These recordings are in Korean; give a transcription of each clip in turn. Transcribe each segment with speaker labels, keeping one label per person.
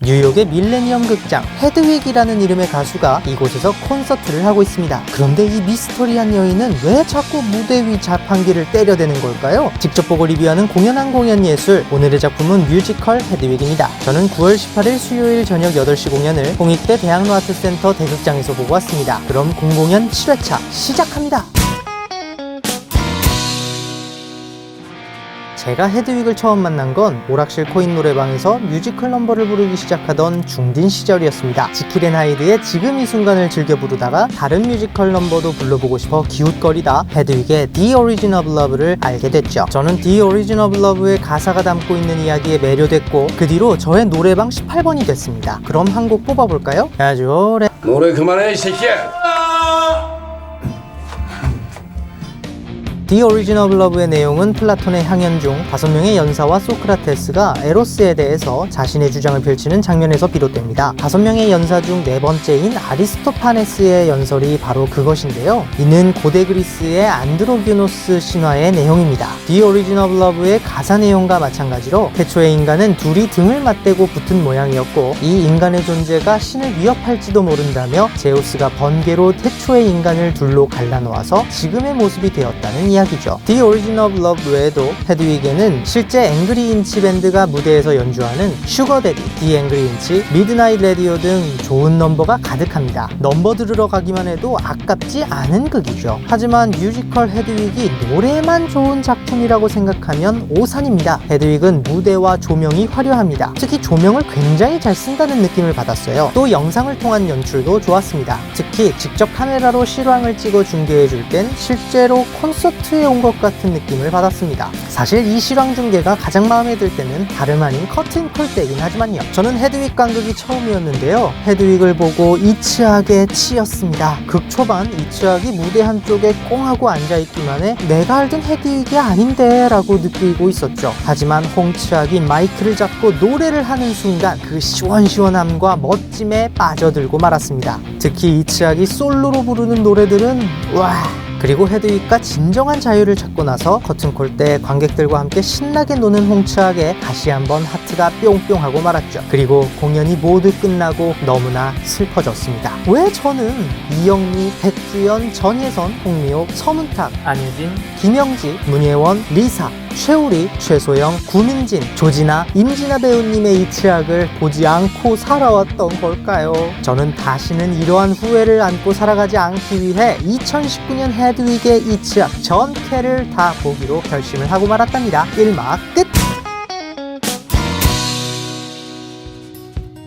Speaker 1: 뉴욕의 밀레니엄 극장 헤드윅이라는 이름의 가수가 이곳에서 콘서트를 하고 있습니다. 그런데 이 미스터리한 여인은 왜 자꾸 무대 위 자판기를 때려대는 걸까요? 직접 보고 리뷰하는 공연한 공연 예술, 오늘의 작품은 뮤지컬 헤드윅입니다. 저는 9월 18일 수요일 저녁 8시 공연을 홍익대 대학로 아트센터 대극장에서 보고 왔습니다. 그럼 공공연 7회차 시작합니다. 제가 헤드윅을 처음 만난 건 오락실 코인 노래방에서 뮤지컬 넘버를 부르기 시작하던 중딩 시절이었습니다. 지킬 앤 하이드의 지금 이 순간을 즐겨 부르다가 다른 뮤지컬 넘버도 불러보고 싶어 기웃거리다 헤드윅의 The Origin of Love를 알게 됐죠. 저는 The Origin of Love의 가사가 담고 있는 이야기에 매료됐고 그 뒤로 저의 노래방 18번이 됐습니다. 그럼 한 곡 뽑아볼까요? 아주 오래
Speaker 2: 노래 그만해 이 새끼야.
Speaker 1: The Origin of Love의 내용은 플라톤의 향연 중 5명의 연사와 소크라테스가 에로스에 대해서 자신의 주장을 펼치는 장면에서 비롯됩니다. 5명의 연사 중 4번째인 아리스토파네스의 연설이 바로 그것인데요. 이는 고대 그리스의 안드로규노스 신화의 내용입니다. The Origin of Love의 가사 내용과 마찬가지로 태초의 인간은 둘이 등을 맞대고 붙은 모양이었고 이 인간의 존재가 신을 위협할지도 모른다며 제우스가 번개로 태초의 인간을 둘로 갈라놓아서 지금의 모습이 되었다는 이야기죠. The Origin of Love 외에도 헤드윅에는 실제 앵그리 인치 밴드가 무대에서 연주하는 슈거 데디, The Angry Inch, 미드나잇 레디오 등 좋은 넘버가 가득합니다. 넘버 들으러 가기만 해도 아깝지 않은 극이죠. 하지만 뮤지컬 헤드윅이 노래만 좋은 작품이라고 생각하면 오산입니다. 헤드윅은 무대와 조명이 화려합니다. 특히 조명을 굉장히 잘 쓴다는 느낌을 받았어요. 또 영상을 통한 연출도 좋았습니다. 특히 직접 카메라로 실황을 찍어 중계해줄 땐 실제로 콘서트에 온 것 같은 느낌을 받았습니다. 사실 이 실황 중계가 가장 마음에 들 때는 다름 아닌 커튼콜 때긴 하지만요. 저는 헤드윅 관극이 처음이었는데요. 헤드윅을 보고 이츠하게 치였습니다. 극 초반 이츠하기 무대 한쪽에 꽁하고 앉아있기만 해 내가 알던 헤드윅이 아닌데 라고 느끼고 있었죠. 하지만 홍츠하기 마이크를 잡고 노래를 하는 순간 그 시원시원함과 멋짐에 빠져들고 말았습니다. 특히 이츠하기 솔로로 부르는 노래들은 와... 그리고 헤드윅과 진정한 자유를 찾고 나서 커튼콜 때 관객들과 함께 신나게 노는 홍츠하게 다시 한번 하트가 뿅뿅하고 말았죠. 그리고 공연이 모두 끝나고 너무나 슬퍼졌습니다. 왜 저는 이영미, 백주연, 전예선, 홍미옥, 서문탁, 안유진, 김영지, 문예원, 리사, 최우리, 최소영, 구민진, 조진아, 임진아 배우님의 이츠학을 보지 않고 살아왔던 걸까요? 저는 다시는 이러한 후회를 안고 살아가지 않기 위해 2019년 헤드윅의 이츠학 전캐를 다 보기로 결심을 하고 말았답니다. 1막 끝!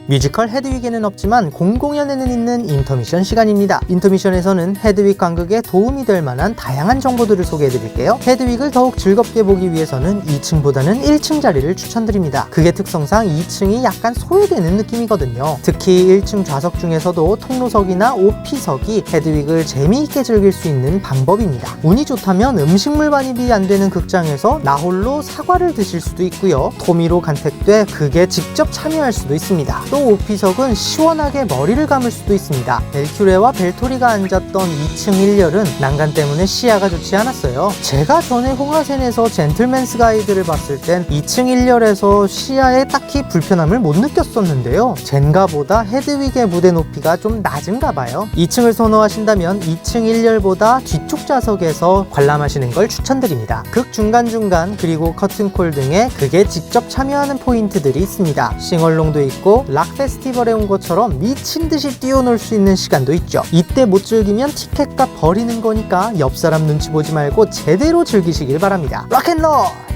Speaker 1: 뮤지컬 헤드윅에는 없지만 공공연에는 있는 인터미션 시간입니다. 인터미션에서는 헤드윅 관극에 도움이 될 만한 다양한 정보들을 소개해드릴게요. 헤드윅을 더욱 즐겁게 보기 위해서는 2층보다는 1층 자리를 추천드립니다. 그게 특성상 2층이 약간 소외되는 느낌이거든요. 특히 1층 좌석 중에서도 통로석이나 OP석이 헤드윅을 재미있게 즐길 수 있는 방법입니다. 운이 좋다면 음식물 반입이 안 되는 극장에서 나홀로 사과를 드실 수도 있고요. 토미로 간택돼 극에 직접 참여할 수도 있습니다. 또 OP석은 시원하게 머리를 감을 수도 있습니다. 벨큐레와 벨토리가 앉았던 2층 1열은 난간 때문에 시야가 좋지 않았어요. 제가 전에 홍하센에서 젠틀맨스 가이드를 봤을 땐 2층 1열에서 시야에 딱히 불편함을 못 느꼈었는데요. 젠가보다 헤드윅의 무대 높이가 좀 낮은가 봐요. 2층을 선호하신다면 2층 1열보다 뒤쪽 좌석에서 관람하시는 걸 추천드립니다. 극 중간중간 그리고 커튼콜 등의 극에 직접 참여하는 포인트들이 있습니다. 싱얼롱도 있고 락 페스티벌에 온 것처럼 미친듯이 뛰어놀 수 있는 시간도 있죠. 이때 못 즐기면 티켓값 버리는 거니까 옆 사람 눈치 보지 말고 제대로 즐기시길 바랍니다. 락앤롤!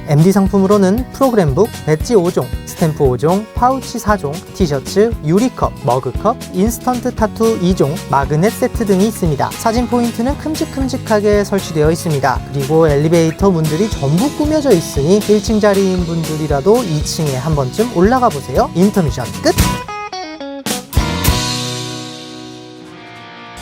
Speaker 1: MD 상품으로는 프로그램북, 배지 5종, 스탬프 5종, 파우치 4종, 티셔츠, 유리컵, 머그컵, 인스턴트 타투 2종, 마그넷 세트 등이 있습니다. 사진 포인트는 큼직큼직하게 설치되어 있습니다. 그리고 엘리베이터 문들이 전부 꾸며져 있으니 1층 자리인 분들이라도 2층에 한 번쯤 올라가 보세요. 인터미션 끝!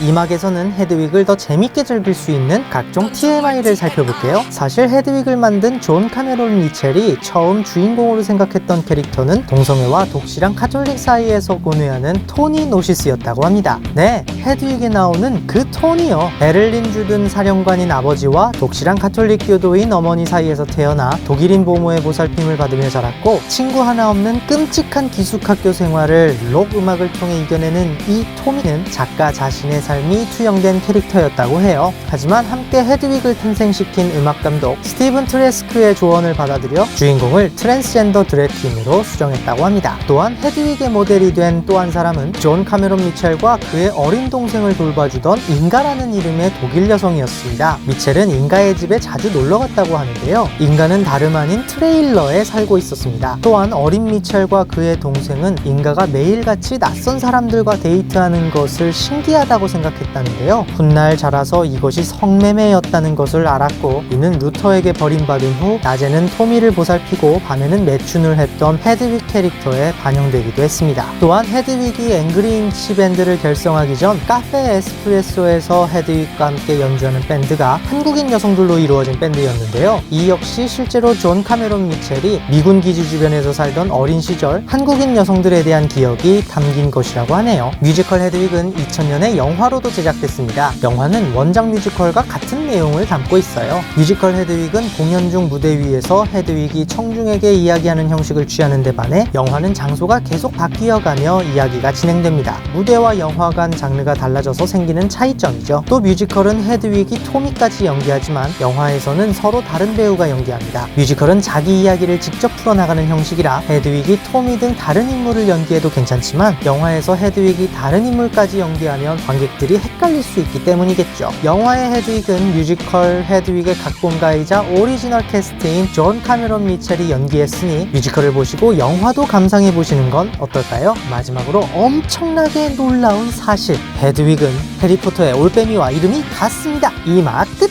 Speaker 1: 이 막에서는 헤드윅을 더 재밌게 즐길 수 있는 각종 TMI를 살펴볼게요. 사실 헤드윅을 만든 존 카메론 미첼이 처음 주인공으로 생각했던 캐릭터는 동성애와 독실한 카톨릭 사이에서 고뇌하는 토니 노시스였다고 합니다. 네, 헤드윅에 나오는 그 토니요. 베를린 주둔 사령관인 아버지와 독실한 카톨릭 교도인 어머니 사이에서 태어나 독일인 보모의 보살핌을 받으며 자랐고 친구 하나 없는 끔찍한 기숙학교 생활을 록 음악을 통해 이겨내는 이 토미는 작가 자신의 삶이 투영된 캐릭터였다고 해요. 하지만 함께 헤드윅을 탄생시킨 음악 감독 스티븐 트레스크의 조언을 받아들여 주인공을 트랜스젠더 드래퀸으로 수정했다고 합니다. 또한 헤드윅의 모델이 된 또 한 사람은 존 카메론 미첼과 그의 어린 동생을 돌봐주던 인가라는 이름의 독일 여성이었습니다. 미첼은 인가의 집에 자주 놀러 갔다고 하는데요. 인가는 다름 아닌 트레일러에 살고 있었습니다. 또한 어린 미첼과 그의 동생은 인가가 매일같이 낯선 사람들과 데이트하는 것을 신기하다고 생각했다는데요. 훗날 자라서 이것이 성매매였다는 것을 알았고 이는 루터에게 버림받은 후 낮에는 토미를 보살피고 밤에는 매춘을 했던 헤드윅 캐릭터에 반영되기도 했습니다. 또한 헤드윅이 앵그리 인치 밴드를 결성하기 전 카페 에스프레소에서 헤드윅과 함께 연주하는 밴드가 한국인 여성들로 이루어진 밴드였는데요. 이 역시 실제로 존 카메론 미첼이 미군 기지 주변에서 살던 어린 시절 한국인 여성들에 대한 기억이 담긴 것이라고 하네요. 뮤지컬 헤드윅은 2000년에 영화로도 제작됐습니다. 영화는 원작 뮤지컬과 같은 내용을 담고 있어요. 뮤지컬 헤드윅은 공연 중 무대 위에서 헤드윅이 청중에게 이야기하는 형식을 취하는 데 반해 영화는 장소가 계속 바뀌어가며 이야기가 진행됩니다. 무대와 영화 간 장르가 달라져서 생기는 차이점이죠. 또 뮤지컬은 헤드윅이 토미까지 연기하지만 영화에서는 서로 다른 배우가 연기합니다. 뮤지컬은 자기 이야기를 직접 풀어나가는 형식이라 헤드윅이 토미 등 다른 인물을 연기해도 괜찮지만 영화에서 헤드윅이 다른 인물까지 연기하면 관객들이 헷갈릴 수 있기 때문이겠죠. 영화의 헤드윅은 뮤지컬 헤드윅의 각본가이자 오리지널 캐스트인 존 카메론 미첼이 연기했으니 뮤지컬을 보시고 영화도 감상해보시는 건 어떨까요? 마지막으로 엄청나게 놀라운 사실, 헤드윅은 해리포터의 올빼미와 이름이 같습니다. 이맛 끝!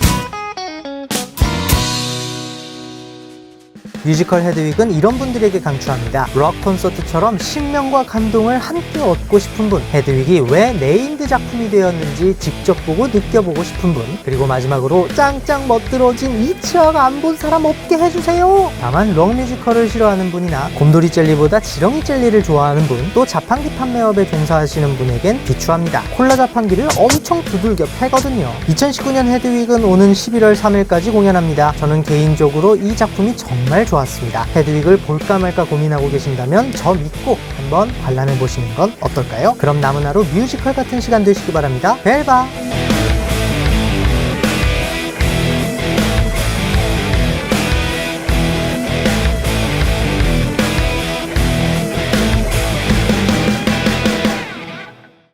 Speaker 1: 뮤지컬 헤드윅은 이런 분들에게 강추합니다. 록 콘서트처럼 신명과 감동을 함께 얻고 싶은 분, 헤드윅이 왜 네임드 작품이 되었는지 직접 보고 느껴보고 싶은 분, 그리고 마지막으로 짱짱 멋들어진 이 치약 안 본 사람 없게 해주세요. 다만 록 뮤지컬을 싫어하는 분이나 곰돌이 젤리보다 지렁이 젤리를 좋아하는 분, 또 자판기 판매업에 종사하시는 분에겐 비추합니다. 콜라 자판기를 엄청 두들겨 패거든요. 2019년 헤드윅은 오는 11월 3일까지 공연합니다. 저는 개인적으로 이 작품이 정말 좋았습니다. 헤드윅을 볼까 말까 고민하고 계신다면 저 믿고 한번 관람해 보시는 건 어떨까요? 그럼 남은 하루 뮤지컬 같은 시간 되시기 바랍니다. 벨바!